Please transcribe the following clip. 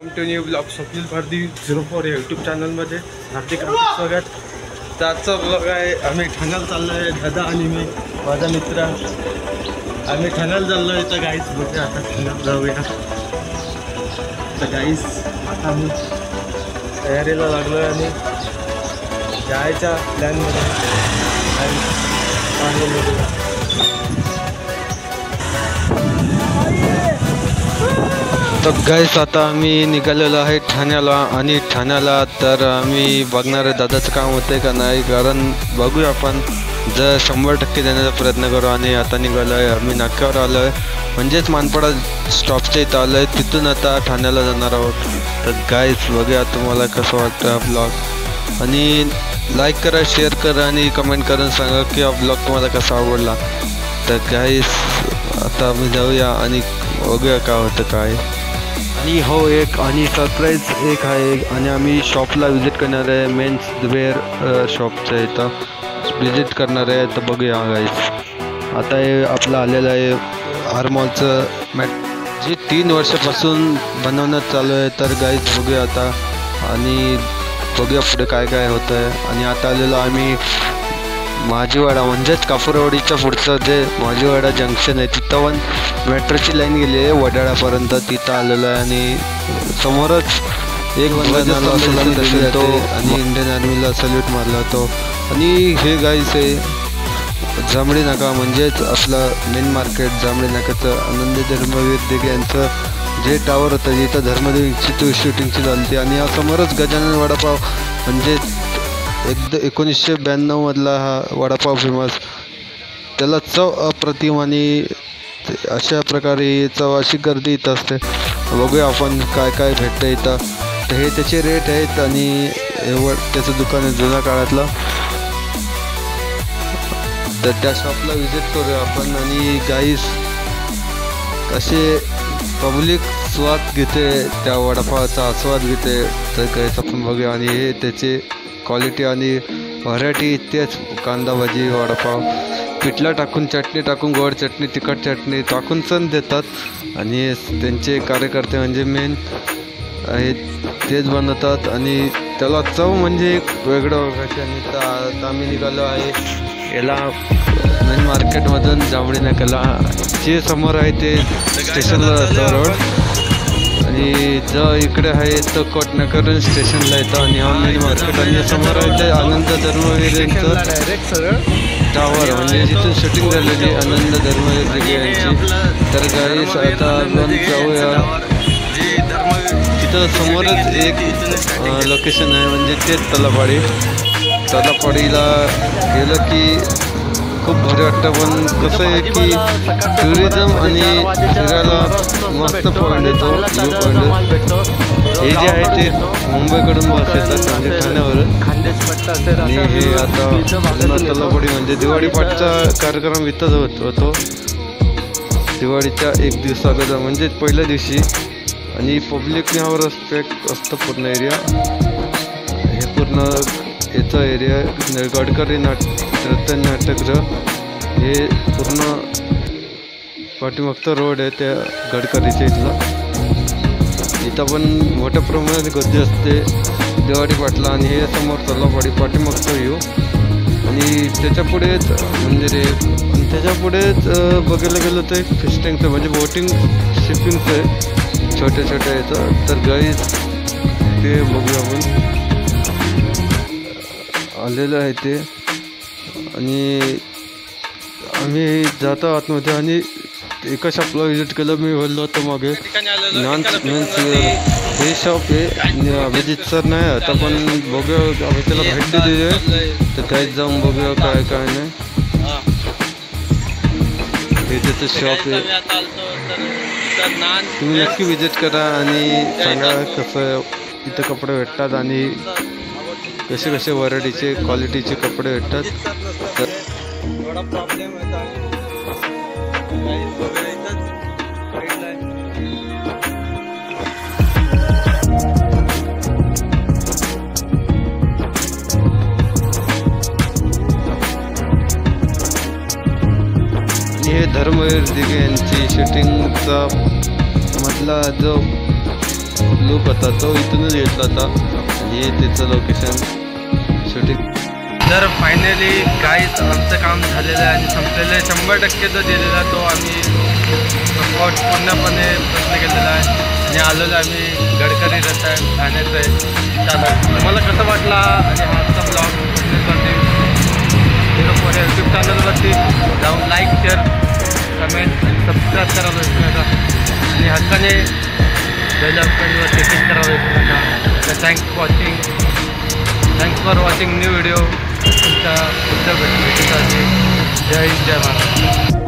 Continue blog Swapnil Bharti 04 या YouTube चॅनलमध्ये हार्दिक स्वागत. तर आजचा ब्लॉग आहे. आम्ही ठाण्याला चाललो आहे, दादा आणि मी, माझा मित्र. आम्ही ठाण्याला चाललो आहे. तर गाईस बघूया, आता ठाण्यात जाऊया. तर गाईस आता आम्ही तयारीला लागलो आहे आणि जायच्या प्लॅनमध्ये तर गाईस आता आम्ही निघालेलो आहे ठाण्याला. आणि ठाण्याला तर आम्ही बघणार आहे दादाचं काम होतं का नाही, कारण बघूया आपण. जर 100% देण्याचा प्रयत्न करू. आणि आता निघालो आहे आम्ही, नाक्यावर आलो आहे, म्हणजेच मानपाडा स्टॉपच्या इथं आलो आहे. तिथून आता ठाण्याला जाणार आहोत. तर गाईस बघूया तुम्हाला कसं वाटतं हा ब्लॉग. आणि लाईक करा, शेअर करा आणि कमेंट करून सांगा की हा ब्लॉग तुम्हाला कसा आवडला. तर गाईस आता आम्ही जाऊया आणि बघूया काय होतं काय. आणि हो, एक आणि सरप्राईज एक आहे. आणि आम्ही शॉपला व्हिजिट करणार आहे, मेन्स वेअर शॉपचं इथं व्हिजिट करणार आहे. तर बघूया गाईस. आता हे आपलं आलेलं आहे हारमॉलचं मॅट, जे 3 वर्षापासून बनवण्यात चालू आहे. तर गाईस बघूया आता आणि बघूया पुढे काय काय होतं आहे. आणि आता आलेलो आम्ही माझीवाडा, म्हणजेच कापूरवाडीच्या पुढचं जे माझीवाडा जंक्शन आहे, तिथं पण मेट्रोची लाईन गेली आहे वडाळ्यापर्यंत. तिथं आलेलं आहे आणि समोरच एक बंगाला सल्यूट तो आणि इंडियन आर्मीला सल्यूट मारला तो. आणि हे गाईस आहे जांभळी नाका, म्हणजेच आपलं मेन मार्केट जांभळी नाक्याचं. आनंदी धर्मवीर दिघे यांचं जे टावर होतं जिथं धर्मवीरची शूटिंगची झाली. आणि या समोरच गजानन वडापाव, म्हणजे 1992 हा वडापाव फेमस. त्याला चव अप्रतिम आणि अशा प्रकारे चव अशी गर्दी इथं असते. बघूया आपण काय काय भेटतं इथं. तर हे त्याचे रेट आहेत आणि त्याचं दुकान आहे जुन्या काळातलं. तर त्या शॉपला व्हिजिट करूया आपण. आणि गाईस असे पब्लिक स्वाद घेते, त्या वडापावाचा आस्वाद घेते. तर गाईस आपण बघूया. आणि हे त्याचे क्वालिटी आणि व्हरायटी, तेच कांदा भजी, वडापाव, पिठला टाकून, चटणी टाकून, गोड चटणी, तिखट चटणी टाकून सण देतात. आणि त्यांचे कार्यकर्ते म्हणजे मेन आहेत तेच बनवतात. आणि त्याला चव म्हणजे एक वेगळं वगैरे. आणि आता आम्ही निघालो आहे याला मेन मार्केटमधून जांभळी नाक्याला, जे समोर आहे ते स्टेशनला जातो रोड. आणि जो इकडे आहे तो कोटनाकडून स्टेशनला येतो. आणि हा मेन मार्केट. आणि समोर आहे ते आनंद धर्मवीर यांचं टावर, म्हणजे जिथून शूटिंग झालेली आनंद धर्मवीर दिघे यांची. तर गाईस आता आपण जाऊया. तिथं समोरच एक लोकेशन आहे, म्हणजे तेच तलापाडी. तलापाडीला गेलं की खूप भारी वाटतं. पण कसं आहे की टुरिझम आणि फिरायला मस्त पॉईंट येतो, व्ह्यू पॉईंट. हे जे आहे ते मुंबईकडून बस येतात, म्हणजे ठाण्यावरून. आणि हे आता तलापाडी म्हणजे दिवाळी पाठचा कार्यक्रम इथंच होतो दिवाळीच्या 1 दिवस अगोदर, म्हणजे पहिल्या दिवशी. आणि पब्लिकने हा रेस्पेक्ट असतं पूर्ण एरिया. हे पूर्ण याचा एरिया गडकरी रतन नाट्यगृह, हे पूर्ण पाठीमागचा रोड आहे त्या गडकरीच्या इथला. इथं पण मोठ्या प्रमाणात गर्दी असते दिवाळी पाठला. आणि हे समोर तलापाडी पाठीमागचा व्ह्यू. आणि त्याच्यापुढेच मंदिर आहे. आणि त्याच्यापुढेच बघायला गेलं तर एक फिस्टिंगचं, म्हणजे बोटिंग शिपिंगचं आहे छोट्या छोट्या याचं. तर गाईस ते बघूया आपण, आलेलं आहे ते. आणि आम्ही जातो आतमध्ये. आणि एका शॉपला व्हिजिट केलं मी, बोललो होतो मागे मेन्स हे शॉप आहे. अभिजित सर नाही आता, पण बघूया आम्ही त्याला भेट दिली आहे. तर काहीच जाऊन बघूया काय काय नाही. हे त्याचं शॉप आहे, तुम्ही नक्की व्हिजिट करा आणि सांगा कसं इथं कपडे भेटतात आणि कसे कसे व्हरायटीचे क्वालिटीचे कपडे भेटतात. तर थोडा प्रॉब्लेम होता. हे धर्मवीर दिघे यांची शूटिंगचा मधला जो लुक होता तो इथूनच घेतला होता आणि त्याचं लोकेशन शूटिंग. तर फायनली गाईज आमचं काम झालेलं आहे आणि संपलेलं आहे. 100% जो दिलेला तो आम्ही स्पॉट पूर्णपणे प्रयत्न केलेला आहे आणि आलेलो आम्ही गडकरी रथ आहे ठाण्याचं आहे. चालू तुम्हाला कसं वाटला आणि आजचा ब्लॉग यूट्यूब चॅनलवरती जाऊन लाईक शेअर कमेंट आणि सबस्क्राईब करायला विसरू नका आणि हक्काने बेल आयकॉनवर क्लिक करायला विसरू नका. तर thanks for watching new video. तुमच्या पुढच्या भेटीसाठी जय हिंद जय महाराष्ट्र.